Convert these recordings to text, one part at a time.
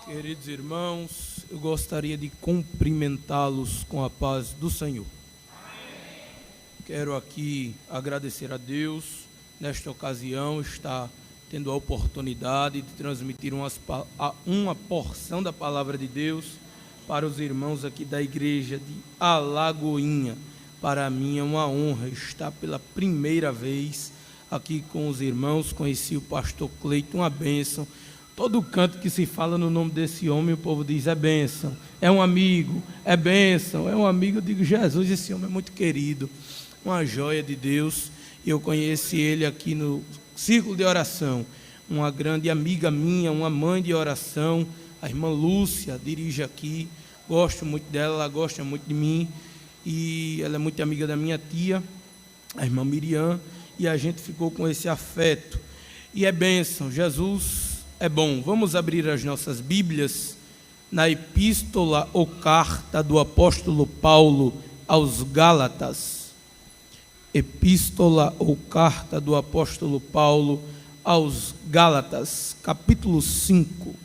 Queridos irmãos, eu gostaria de cumprimentá-los com a paz do Senhor. Quero aqui agradecer a Deus, nesta ocasião, estar tendo a oportunidade de transmitir uma porção da palavra de Deus para os irmãos aqui da igreja de Alagoinha. Para mim é uma honra estar pela primeira vez aqui com os irmãos. Conheci o pastor Cleiton, uma bênção. Todo canto que se fala no nome desse homem, o povo diz: é bênção, é um amigo, é bênção, é um amigo. Eu digo: Jesus, esse homem é muito querido, uma joia de Deus. E eu conheci ele aqui no círculo de oração. Uma grande amiga minha, uma mãe de oração, a irmã Lúcia, dirige aqui. Gosto muito dela, ela gosta muito de mim. E ela é muito amiga da minha tia, a irmã Miriam. E a gente ficou com esse afeto. E é bênção, Jesus é bom. Vamos abrir as nossas Bíblias na epístola ou carta do apóstolo Paulo aos Gálatas. Epístola ou carta do apóstolo Paulo aos Gálatas, capítulo 5.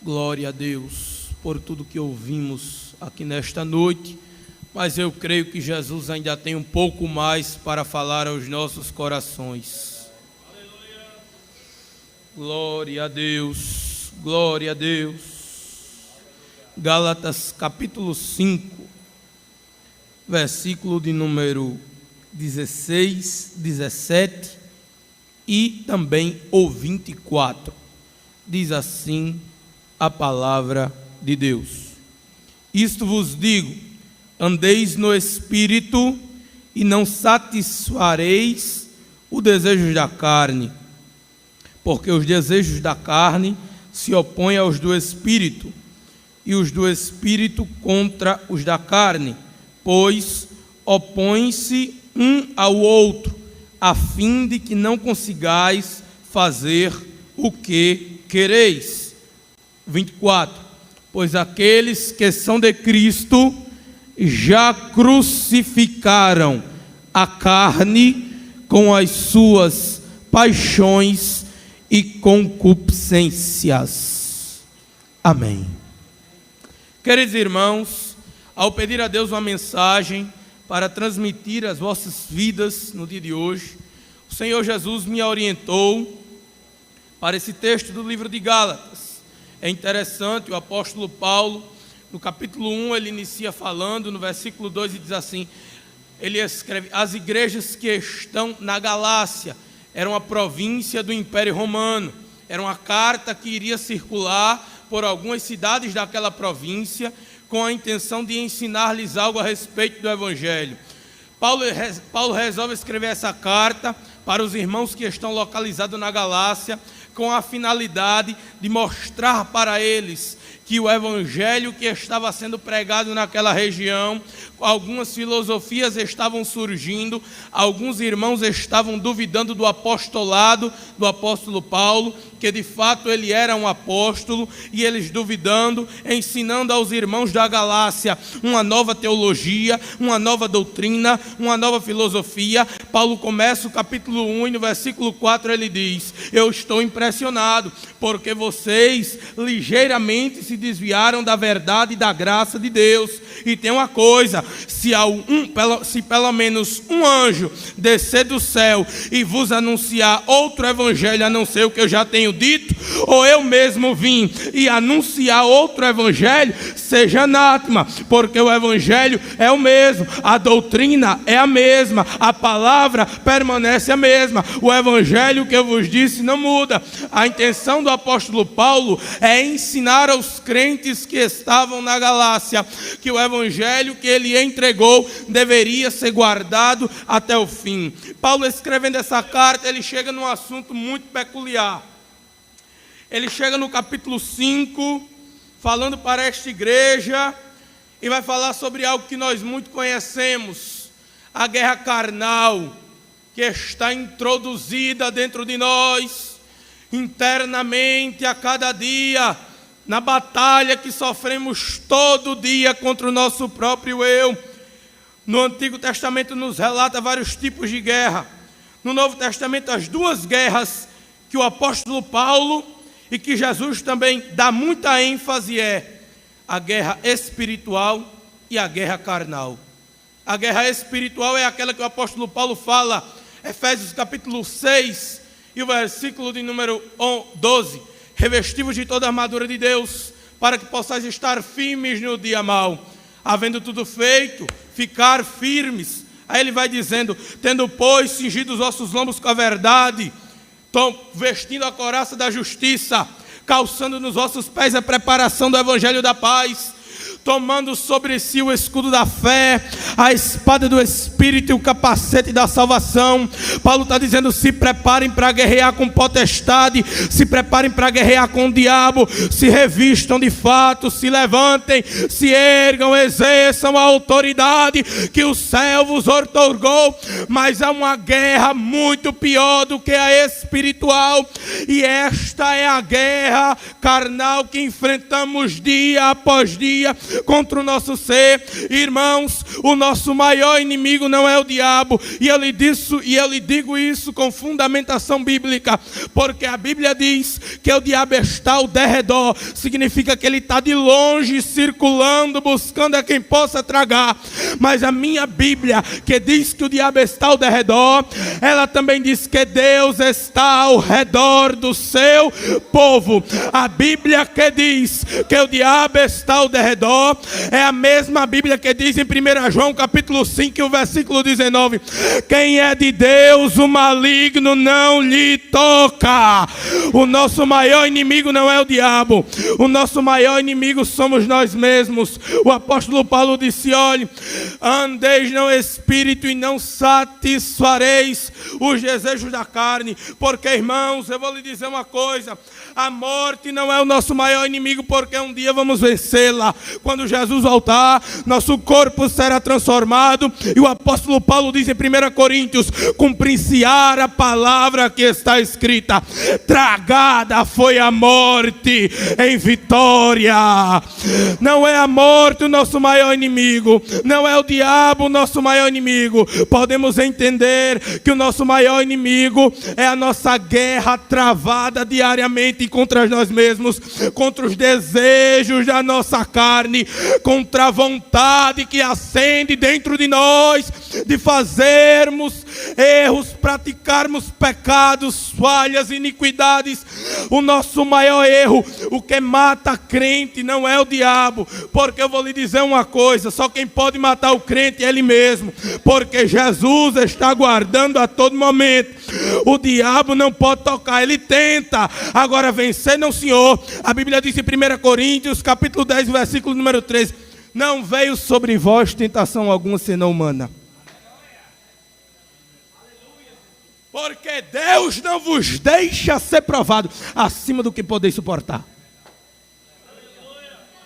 Glória a Deus por tudo que ouvimos aqui nesta noite, mas eu creio que Jesus ainda tem um pouco mais para falar aos nossos corações. Glória a Deus, glória a Deus. Gálatas capítulo 5, versículo de número 16, 17 e também o 24. Diz assim a palavra de Deus: Isto vos digo, andeis no Espírito e não satisfareis o desejo da carne, porque os desejos da carne se opõem aos do Espírito, e os do Espírito contra os da carne, pois opõem-se um ao outro, a fim de que não consigais fazer o que quereis. 24. Pois aqueles que são de Cristo já crucificaram a carne com as suas paixões e concupiscências. Amém. Queridos irmãos, ao pedir a Deus uma mensagem para transmitir às vossas vidas no dia de hoje, o Senhor Jesus me orientou para esse texto do livro de Gálatas. É interessante, o apóstolo Paulo, no capítulo 1, ele inicia falando, no versículo 2, e diz assim, ele escreve: as igrejas que estão na Galácia, era uma província do Império Romano, era uma carta que iria circular por algumas cidades daquela província, com a intenção de ensinar-lhes algo a respeito do Evangelho. Paulo resolve escrever essa carta para os irmãos que estão localizados na Galácia, com a finalidade de mostrar para eles que o evangelho que estava sendo pregado naquela região, algumas filosofias estavam surgindo, alguns irmãos estavam duvidando do apostolado do apóstolo Paulo, que de fato ele era um apóstolo, e eles duvidando, ensinando aos irmãos da Galácia uma nova teologia, uma nova doutrina, uma nova filosofia. Paulo começa o capítulo 1 e no versículo 4 ele diz: eu estou impressionado, porque vocês ligeiramente se desviaram da verdade e da graça de Deus. E tem uma coisa: se pelo menos um anjo descer do céu e vos anunciar outro evangelho a não ser o que eu já tenho dito, ou eu mesmo vim e anunciar outro evangelho, seja anátema, porque o evangelho é o mesmo, a doutrina é a mesma, a palavra permanece a mesma, o evangelho que eu vos disse não muda. A intenção do apóstolo Paulo é ensinar aos crentes que estavam na Galácia que o evangelho que ele entregou deveria ser guardado até o fim. Paulo, escrevendo essa carta, ele chega num assunto muito peculiar. Ele chega no capítulo 5, falando para esta igreja, e vai falar sobre algo que nós muito conhecemos: a guerra carnal, que está introduzida dentro de nós, internamente, a cada dia, na batalha que sofremos todo dia contra o nosso próprio eu. No Antigo Testamento nos relata vários tipos de guerra. No Novo Testamento, as duas guerras que o apóstolo Paulo e que Jesus também dá muita ênfase é a guerra espiritual e a guerra carnal. A guerra espiritual é aquela que o apóstolo Paulo fala, Efésios capítulo 6 e o versículo de número 12. Revestivos de toda a armadura de Deus, para que possais estar firmes no dia mau. Havendo tudo feito, ficar firmes. Aí ele vai dizendo, tendo pois cingido os vossos lombos com a verdade, vestindo a couraça da justiça, calçando nos vossos pés a preparação do evangelho da paz, tomando sobre si o escudo da fé, a espada do Espírito e o capacete da salvação. Paulo está dizendo, se preparem para guerrear com potestade, se preparem para guerrear com o diabo, se revistam de fato, se levantem, se ergam, exerçam a autoridade que o céu vos outorgou. Mas há uma guerra muito pior do que a espiritual, e esta é a guerra carnal que enfrentamos dia após dia contra o nosso ser. Irmãos, o nosso maior inimigo não é o diabo, e eu lhe digo isso com fundamentação bíblica, porque a Bíblia diz que o diabo está ao derredor, significa que ele está de longe circulando, buscando a quem possa tragar. Mas a minha Bíblia, que diz que o diabo está ao derredor, ela também diz que Deus está ao redor do seu povo. A Bíblia que diz que o diabo está ao derredor é a mesma Bíblia que diz em 1 João capítulo 5, o versículo 19, quem é de Deus, o maligno não lhe toca. O nosso maior inimigo não é o diabo, o nosso maior inimigo somos nós mesmos. O apóstolo Paulo disse, olhe, andeis no Espírito e não satisfareis os desejos da carne, porque, irmãos, eu vou lhe dizer uma coisa, a morte não é o nosso maior inimigo, porque um dia vamos vencê-la. Quando Jesus voltar, nosso corpo será transformado, e o apóstolo Paulo diz em 1 Coríntios, cumprir-se-á a palavra que está escrita, tragada foi a morte em vitória. Não é a morte o nosso maior inimigo, não é o diabo o nosso maior inimigo. Podemos entender que o nosso maior inimigo é a nossa guerra travada diariamente contra nós mesmos, contra os desejos da nossa carne, contra a vontade que acende dentro de nós de fazermos erros, praticarmos pecados, falhas, iniquidades. O nosso maior erro, o que mata crente não é o diabo, porque eu vou lhe dizer uma coisa, só quem pode matar o crente é ele mesmo, porque Jesus está guardando a todo momento. O diabo não pode tocar, ele tenta, agora vencer não, senhor. A Bíblia diz em 1 Coríntios capítulo 10, versículo número 13, não veio sobre vós tentação alguma senão humana, porque Deus não vos deixa ser provado acima do que podeis suportar.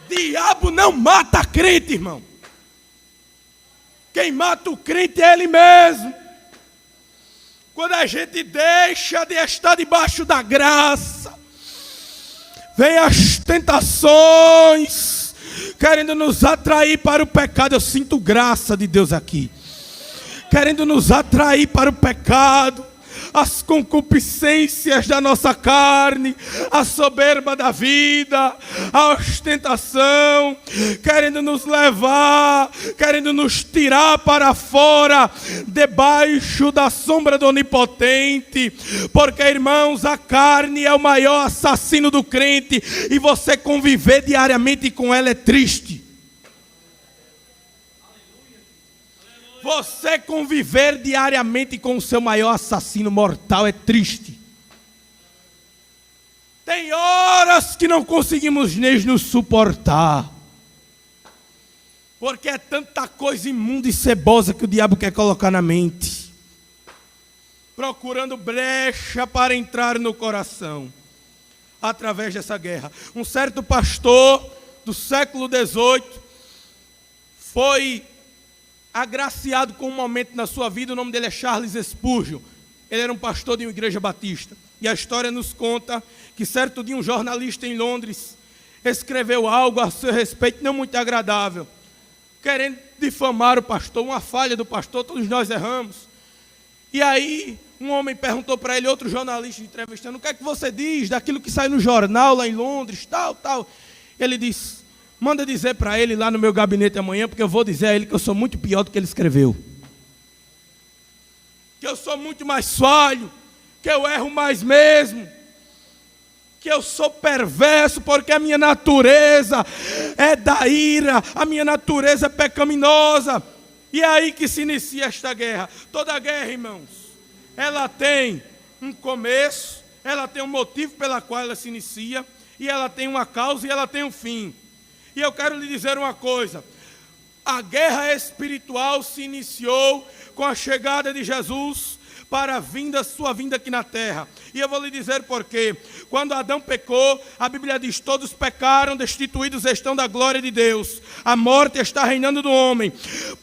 Diabo não mata crente, irmão. Quem mata o crente é ele mesmo. Quando a gente deixa de estar debaixo da graça, vem as tentações querendo nos atrair para o pecado. Eu sinto graça de Deus aqui, querendo nos atrair para o pecado, as concupiscências da nossa carne, a soberba da vida, a ostentação, querendo nos levar, querendo nos tirar para fora, debaixo da sombra do Onipotente, porque, irmãos, a carne é o maior assassino do crente, e você conviver diariamente com ela é triste. Você conviver diariamente com o seu maior assassino mortal é triste. Tem horas que não conseguimos nem nos suportar, porque é tanta coisa imunda e cebosa que o diabo quer colocar na mente, procurando brecha para entrar no coração, através dessa guerra. Um certo pastor do século XVIII foi agraciado com um momento na sua vida. O nome dele é Charles Spurgeon. Ele era um pastor de uma igreja batista, e a história nos conta que certo dia um jornalista em Londres escreveu algo a seu respeito não muito agradável, querendo difamar o pastor, uma falha do pastor, todos nós erramos. E aí Um homem perguntou para ele, outro jornalista entrevistando, o que é que você diz daquilo que sai no jornal lá em Londres, tal, tal. Ele disse, manda dizer para ele lá no meu gabinete amanhã, porque eu vou dizer a ele que eu sou muito pior do que ele escreveu. Que eu sou muito mais falho, que eu erro mais mesmo, que eu sou perverso, porque a minha natureza é da ira, a minha natureza é pecaminosa. E é aí que se inicia esta guerra. Toda guerra, irmãos, ela tem um começo, ela tem um motivo pela qual ela se inicia, e ela tem uma causa e ela tem um fim. E eu quero lhe dizer uma coisa, a guerra espiritual se iniciou com a chegada de Jesus para a sua vinda aqui na terra. E eu vou lhe dizer por quê. Quando Adão pecou, a Bíblia diz, todos pecaram, destituídos estão da glória de Deus. A morte está reinando do homem.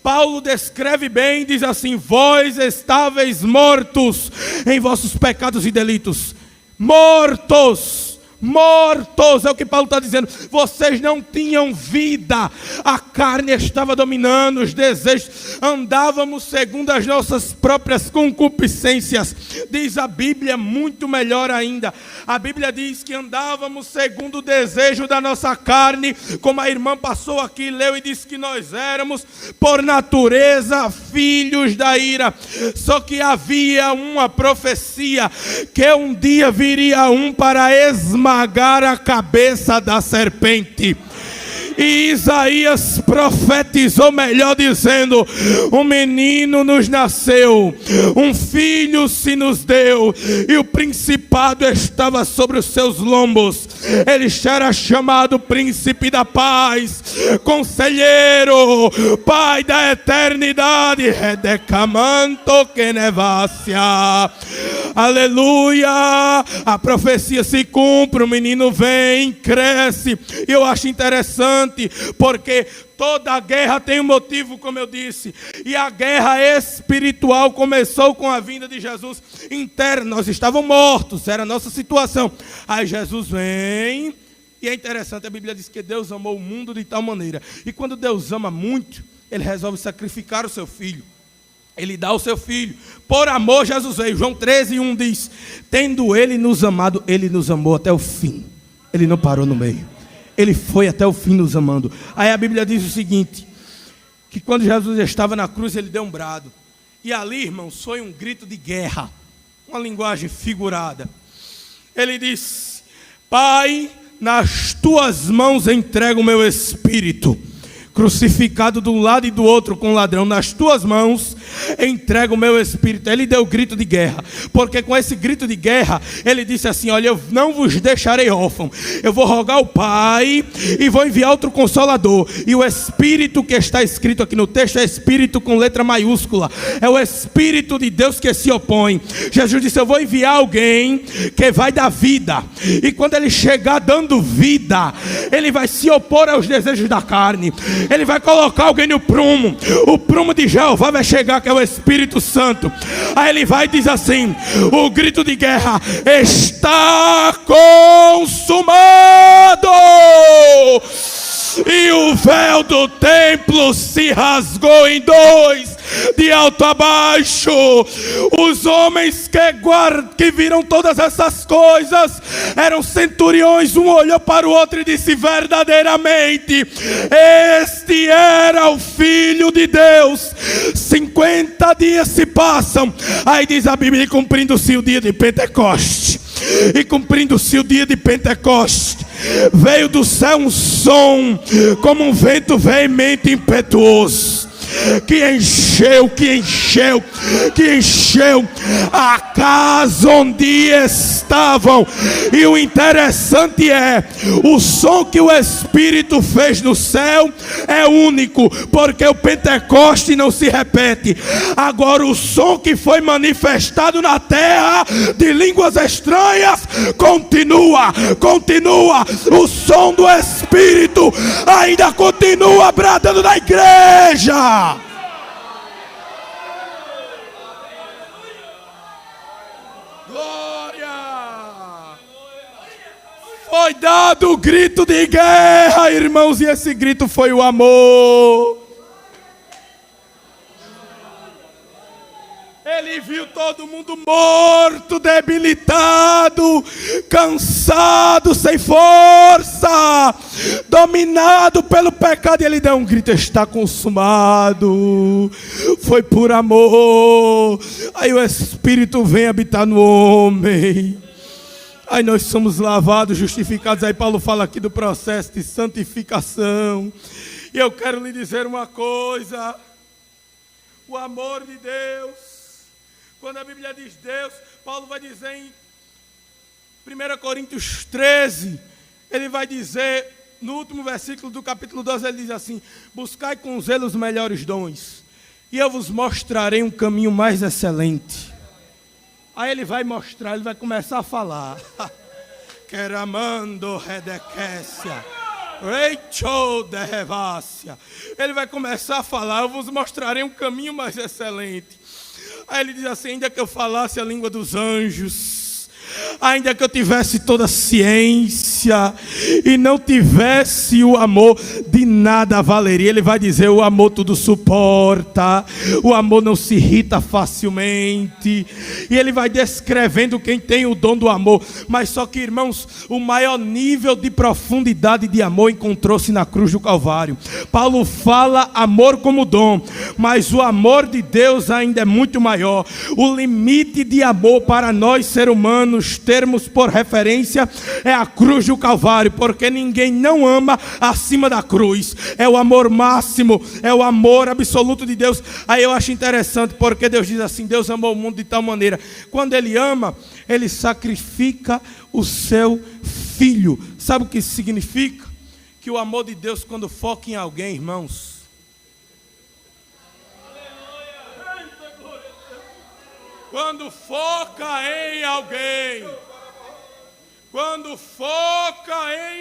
Paulo descreve bem, diz assim, vós estáveis mortos em vossos pecados e delitos. Mortos! Mortos, é o que Paulo está dizendo. Vocês não tinham vida, a carne estava dominando, os desejos, andávamos segundo as nossas próprias concupiscências. Diz a Bíblia muito melhor ainda. A Bíblia diz que andávamos segundo o desejo da nossa carne, como a irmã passou aqui, leu e disse que nós éramos por natureza filhos da ira. Só que havia uma profecia que um dia viria um para esmagar a cabeça da serpente. E Isaías profetizou, melhor dizendo, um menino nos nasceu, um filho se nos deu, e o principado estava sobre os seus lombos. Ele será chamado Príncipe da Paz, Conselheiro, Pai da Eternidade, Redecamanto que nevácia. Aleluia! A profecia se cumpre, o menino vem, cresce. E eu acho interessante, porque toda guerra tem um motivo, como eu disse. E a guerra espiritual começou com a vinda de Jesus interna. Nós estávamos mortos, era a nossa situação. Aí Jesus vem, e é interessante, a Bíblia diz que Deus amou o mundo de tal maneira. E quando Deus ama muito, Ele resolve sacrificar o seu filho. Ele dá o seu filho. Por amor, Jesus veio. João 13:1 diz, tendo Ele nos amado, Ele nos amou até o fim. Ele não parou no meio. Ele foi até o fim nos amando. Aí a Bíblia diz o seguinte, que quando Jesus estava na cruz, Ele deu um brado. E ali, irmãos, foi um grito de guerra. Uma linguagem figurada. Ele disse, Pai, nas tuas mãos entrego o meu espírito. Crucificado de um lado e do outro com um ladrão, nas tuas mãos entrego o meu espírito. Ele deu grito de guerra, porque com esse grito de guerra ele disse assim, olha, eu não vos deixarei órfão, eu vou rogar ao Pai e vou enviar outro Consolador. E o Espírito que está escrito aqui no texto é Espírito com letra maiúscula, é o Espírito de Deus que se opõe. Jesus disse, eu vou enviar alguém que vai dar vida, e quando ele chegar dando vida, ele vai se opor aos desejos da carne. Ele vai colocar alguém no prumo. O prumo de Jeová vai chegar, que é o Espírito Santo. Aí ele vai e diz assim, o grito de guerra, está consumado. E o véu do templo se rasgou em dois, de alto a baixo. Os homens que viram todas essas coisas eram centuriões. Um olhou para o outro e disse, verdadeiramente este era o Filho de Deus. 50 dias se passam. Aí diz a Bíblia, cumprindo-se o dia de Pentecoste. E cumprindo-se o dia de Pentecoste, veio do céu um som como um vento veemente e impetuoso, que encheu a casa onde estavam. E o interessante é, o som que o Espírito fez no céu é único, porque o Pentecoste não se repete. Agora o som que foi manifestado na terra, de línguas estranhas, continua. O som do Espírito ainda continua bradando na igreja. Foi dado o grito de guerra, irmãos, e esse grito foi o amor. Ele viu todo mundo morto, debilitado, cansado, sem força, dominado pelo pecado. E ele deu um grito: está consumado. Foi por amor. Aí o Espírito vem habitar no homem. Aí nós somos lavados, justificados. Aí Paulo fala aqui do processo de santificação. E eu quero lhe dizer uma coisa: o amor de Deus, quando a Bíblia diz Deus, Paulo vai dizer em 1 Coríntios 13, ele vai dizer, no último versículo do capítulo 12, ele diz assim: buscai com zelo os melhores dons, e eu vos mostrarei um caminho mais excelente. Aí ele vai mostrar, ele vai começar a falar. Queramando redequécia, Rachel de revácia. Ele vai começar a falar: eu vos mostrarei um caminho mais excelente. Aí ele diz assim: ainda que eu falasse a língua dos anjos, ainda que eu tivesse toda a ciência e não tivesse o amor, de nada valeria. Ele vai dizer: o amor tudo suporta, o amor não se irrita facilmente. E ele vai descrevendo quem tem o dom do amor. Mas só que, irmãos, o maior nível de profundidade de amor encontrou-se na cruz do Calvário. Paulo fala amor como dom, mas o amor de Deus ainda é muito maior. O limite de amor para nós, seres humanos, termos por referência é a cruz do Calvário, porque ninguém não ama acima da cruz. É o amor máximo, é o amor absoluto de Deus. Aí eu acho interessante, porque Deus diz assim: Deus amou o mundo de tal maneira. Quando Ele ama, Ele sacrifica o seu Filho. Sabe o que isso significa? Que o amor de Deus, quando foca em alguém, irmãos, quando foca em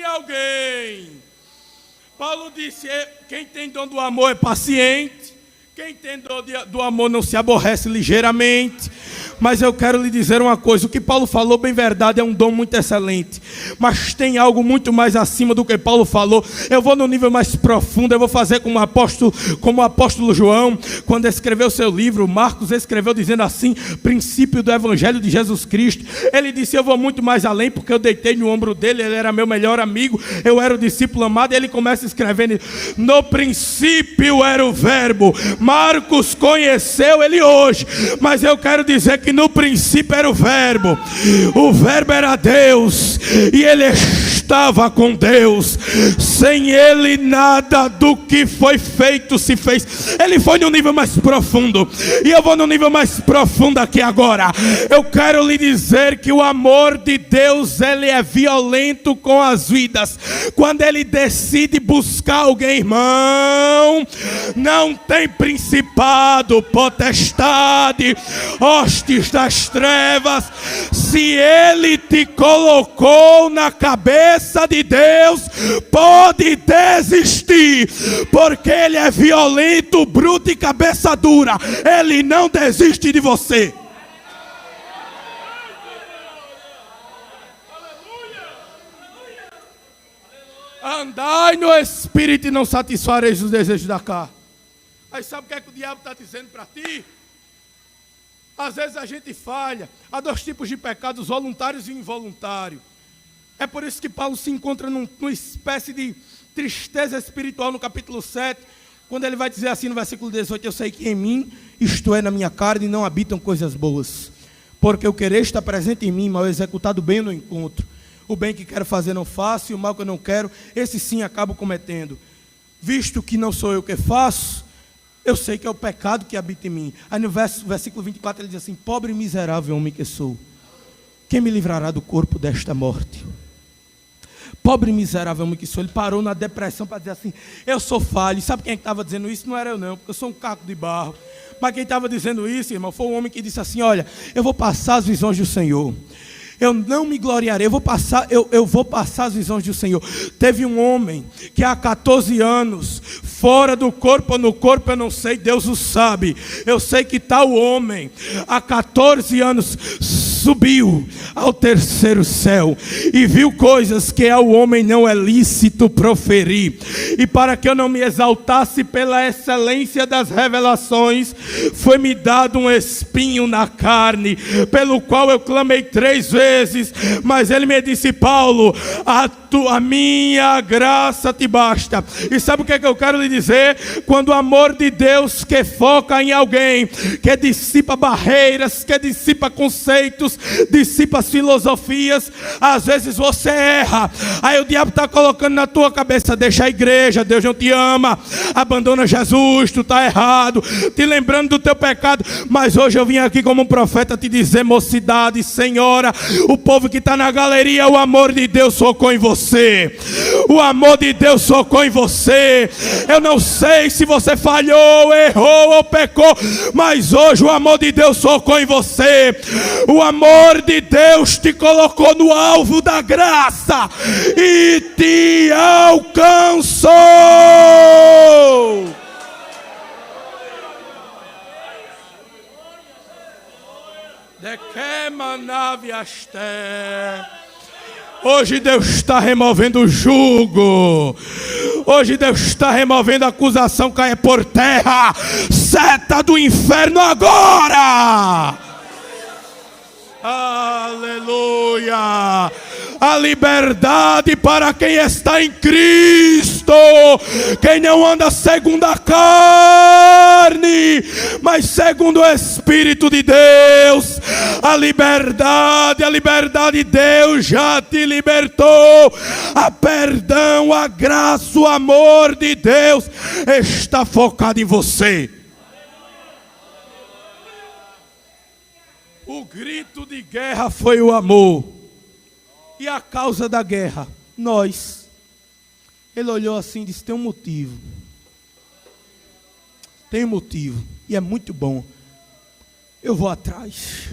alguém, Paulo disse: quem tem dom do amor é paciente, quem tem dom do amor não se aborrece ligeiramente. Mas eu quero lhe dizer uma coisa: o que Paulo falou, bem verdade, é um dom muito excelente, mas tem algo muito mais acima do que Paulo falou. Eu vou no nível mais profundo. Eu vou fazer como o apóstolo João, quando escreveu seu livro. Marcos escreveu dizendo assim: princípio do evangelho de Jesus Cristo. Ele disse: eu vou muito mais além, porque eu deitei no ombro dele, ele era meu melhor amigo, eu era o discípulo amado. E ele começa escrevendo: no princípio era o verbo. Marcos conheceu ele hoje, mas eu quero dizer que no princípio era o verbo era Deus, e ele estava com Deus. Sem ele nada do que foi feito se fez. Ele foi no nível mais profundo, e eu vou no nível mais profundo aqui agora. Eu quero lhe dizer que o amor de Deus, ele é violento com as vidas. Quando ele decide buscar alguém, irmão, não tem principado, potestade, hostes das trevas, se ele te colocou na cabeça de Deus, pode desistir, porque ele é violento, bruto e cabeça dura. Ele não desiste de você. Andai no Espírito e não satisfareis os desejos da carne. Aí sabe o que é que o diabo está dizendo para ti? Às vezes a gente falha. Há dois tipos de pecados: voluntários e involuntários. É por isso que Paulo se encontra numa espécie de tristeza espiritual no capítulo 7, quando ele vai dizer assim no versículo 18: eu sei que em mim, isto é, na minha carne, não habitam coisas boas, porque o querer está presente em mim, mas o executado bem eu não encontro. O bem que quero fazer não faço, e o mal que eu não quero, esse sim acabo cometendo. Visto que não sou eu que faço, eu sei que é o pecado que habita em mim. Aí no versículo 24 ele diz assim: pobre e miserável homem que sou, quem me livrará do corpo desta morte? Pobre e miserável homem que sou. Ele parou na depressão para dizer assim: eu sou falho. E sabe quem estava dizendo isso? Não era eu não, porque eu sou um caco de barro. Mas quem estava dizendo isso, irmão, foi um homem que disse assim: olha, eu vou passar as visões do Senhor. Eu não me gloriarei, eu vou passar as visões do Senhor. Teve um homem que há 14 anos, fora do corpo ou no corpo, eu não sei, Deus o sabe. Eu sei que tal homem, há 14 anos, subiu ao terceiro céu e viu coisas que ao homem não é lícito proferir. E para que eu não me exaltasse pela excelência das revelações, foi-me dado um espinho na carne, pelo qual eu clamei 3 vezes, mas ele me disse: Paulo, a minha graça te basta. E sabe o que é que eu quero lhe dizer? Quando o amor de Deus que foca em alguém, que dissipa barreiras, que dissipa conceitos, dissipa filosofias, às vezes você erra, aí o diabo está colocando na tua cabeça: deixa a igreja, Deus não te ama, abandona Jesus, tu está errado, te lembrando do teu pecado. Mas hoje eu vim aqui como um profeta te dizer: mocidade, senhora, o povo que está na galeria, o amor de Deus focou em você. O amor de Deus focou em você. Eu não sei se você falhou, errou ou pecou, mas hoje o amor de Deus focou em você. O amor de Deus te colocou no alvo da graça e te alcançou. De que manave aste. Hoje Deus está removendo o jugo. Hoje Deus está removendo a acusação, caia por terra. Seta do inferno agora. Aleluia. A liberdade para quem está em Cristo, quem não anda segundo a carne, mas segundo o Espírito de Deus. A liberdade de Deus já te libertou. A perdão, a graça, o amor de Deus está focado em você. O grito de guerra foi o amor. E a causa da guerra? Nós. Ele olhou assim e disse: tem um motivo. Tem um motivo. E é muito bom. Eu vou atrás.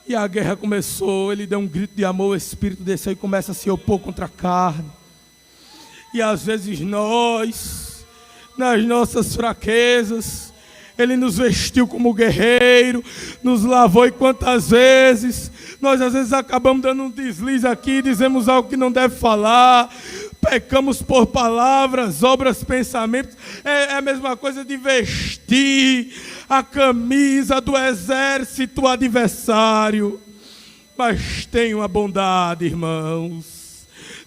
E a guerra começou. Ele deu um grito de amor. O Espírito desceu e começa a se opor contra a carne. E às vezes nós, nas nossas fraquezas, Ele nos vestiu como guerreiro, nos lavou, e quantas vezes nós às vezes acabamos dando um deslize aqui, dizemos algo que não deve falar, pecamos por palavras, obras, pensamentos. É a mesma coisa de vestir a camisa do exército adversário. Mas tenha uma bondade, irmãos.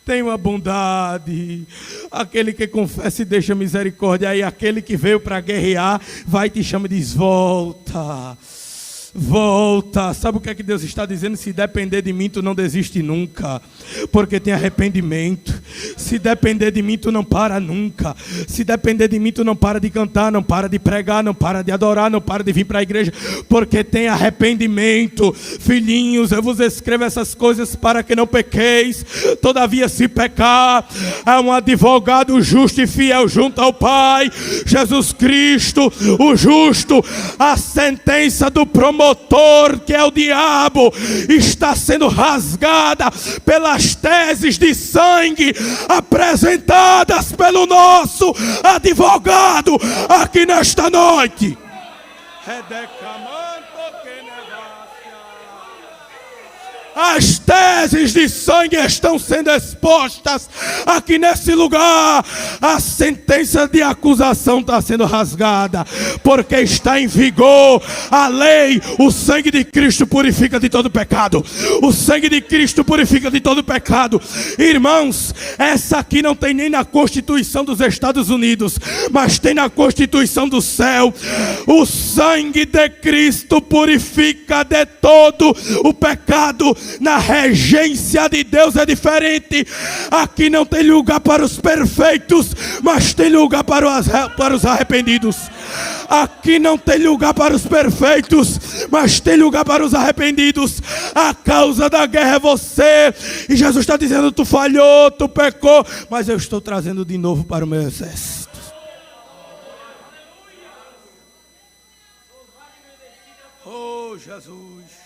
Tenha uma bondade. Aquele que confessa e deixa misericórdia, aí aquele que veio para guerrear vai te chamar e diz: volta, volta. Sabe o que é que Deus está dizendo? Se depender de mim, tu não desiste nunca, porque tem arrependimento. Se depender de mim, tu não para nunca. Se depender de mim, tu não para de cantar, não para de pregar, não para de adorar, não para de vir para a igreja, porque tem arrependimento. Filhinhos, eu vos escrevo essas coisas para que não pequeis. Todavia, se pecar, há um advogado justo e fiel junto ao Pai, Jesus Cristo, o justo. A sentença do promotor, que é o diabo, está sendo rasgada pelas teses de sangue apresentadas pelo nosso advogado aqui nesta noite. As teses de sangue estão sendo expostas aqui nesse lugar. A sentença de acusação está sendo rasgada, porque está em vigor a lei. O sangue de Cristo purifica de todo pecado. O sangue de Cristo purifica de todo pecado. Irmãos, essa aqui não tem nem na Constituição dos Estados Unidos, mas tem na Constituição do céu. O sangue de Cristo purifica de todo o pecado. Na regência de Deus é diferente. Aqui não tem lugar para os perfeitos, mas tem lugar para os arrependidos. Aqui não tem lugar para os perfeitos, mas tem lugar para os arrependidos. A causa da guerra é você. E Jesus está dizendo: tu falhou, tu pecou, mas eu estou trazendo de novo para o meu exército. Oh Jesus.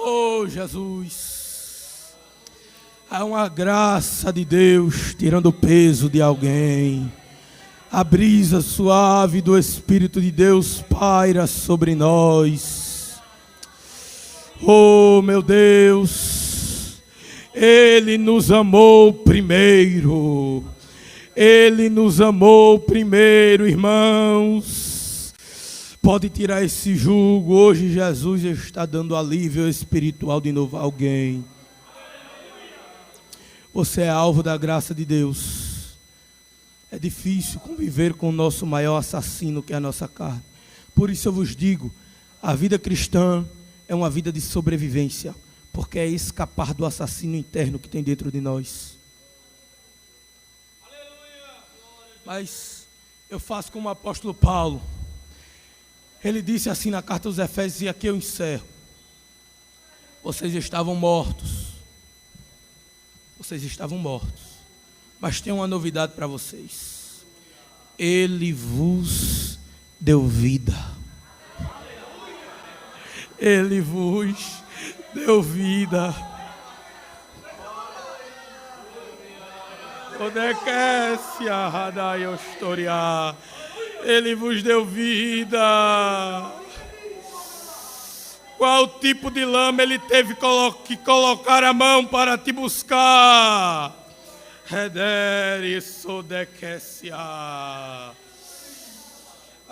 Oh Jesus, há uma graça de Deus tirando o peso de alguém. A brisa suave do Espírito de Deus paira sobre nós. Oh, meu Deus, Ele nos amou primeiro. Ele nos amou primeiro, irmãos. Pode tirar esse jugo. Hoje Jesus está dando alívio espiritual de novo a alguém. Você é alvo da graça de Deus. É difícil conviver com o nosso maior assassino, que é a nossa carne. Por isso eu vos digo, a vida cristã é uma vida de sobrevivência, porque é escapar do assassino interno que tem dentro de nós. Mas eu faço como o apóstolo Paulo. Ele disse assim na carta aos Efésios, e aqui eu encerro. Vocês estavam mortos. Vocês estavam mortos. Mas tem uma novidade para vocês. Ele vos deu vida. Ele vos deu vida. Ele vos deu vida. Qual tipo de lama ele teve que colocar a mão para te buscar?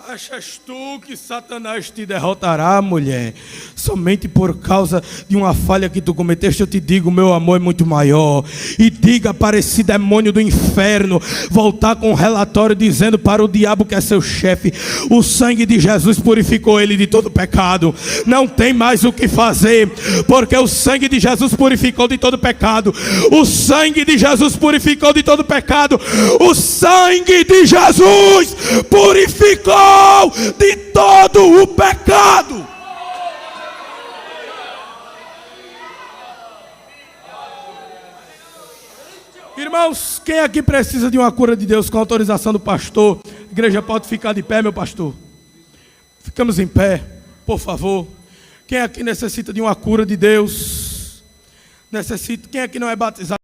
Achas tu que Satanás te derrotará, mulher? Somente por causa de uma falha que tu cometeste. Eu te digo, meu amor é muito maior. E diga para esse demônio do inferno voltar com um relatório dizendo para o diabo, que é seu chefe: o sangue de Jesus purificou ele de todo pecado. Não tem mais o que fazer, porque o sangue de Jesus purificou de todo pecado. O sangue de Jesus purificou de todo pecado. O sangue de Jesus purificou de todo o pecado. Irmãos, quem aqui precisa de uma cura de Deus com autorização do pastor? A igreja pode ficar de pé, meu pastor? Ficamos em pé, por favor. Quem aqui necessita de uma cura de Deus? Necessita. Quem aqui não é batizado?